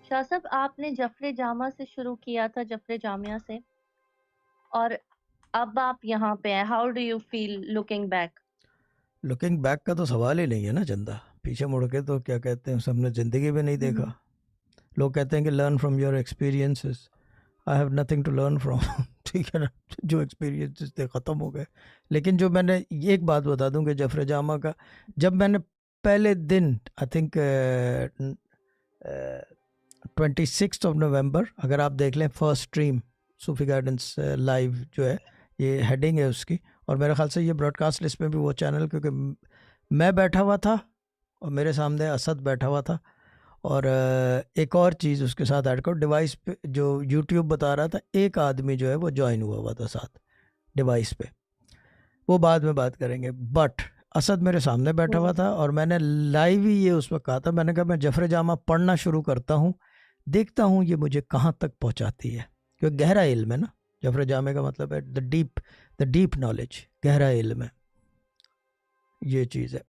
شاہ صاحب آپ نے جفر جامع سے شروع کیا تھا، جفر جامعہ سے، اور اب آپ یہاں پہ ہیں. How do you feel looking back? Looking back کا تو سوال ہی نہیں ہے نا چندہ. پیچھے مڑ کے تو کیا کہتے ہیں ہم نے زندگی بھی نہیں دیکھا. لوگ کہتے ہیں کہ learn from your experiences. I have nothing to learn from. ٹھیک ہے نا، جو ایکسپیرینسز تھے ختم ہو گئے. لیکن جو میں نے ایک بات بتا دوں کہ جفر جامع کا جب میں نے پہلے دن آئی تھنک 26 نومبر، اگر آپ دیکھ لیں فرسٹ اسٹریم صوفی گائیڈنس لائیو جو ہے، یہ ہیڈنگ ہے اس کی، اور میرے خیال سے یہ براڈ کاسٹ لسٹ میں بھی وہ چینل، کیونکہ میں بیٹھا ہوا تھا اور میرے سامنے اسد بیٹھا ہوا تھا، اور ایک اور چیز اس کے ساتھ ایڈ کرو، ڈیوائس پہ جو یوٹیوب بتا رہا تھا ایک آدمی جو ہے وہ جوائن ہوا تھا ساتھ ڈیوائس پہ، وہ بعد میں بات کریں گے. بٹ اسد میرے سامنے بیٹھا ہوا تھا اور میں نے لائیو ہی یہ اس وقت کہا تھا، میں نے کہا میں جفر جامع پڑھنا شروع کرتا ہوں، دیکھتا ہوں یہ مجھے کہاں تک پہنچاتی ہے، کیونکہ گہرا علم ہے نا. جفر جامع کا مطلب ہے دا ڈیپ نالج، گہرا علم ہے، یہ چیز ہے.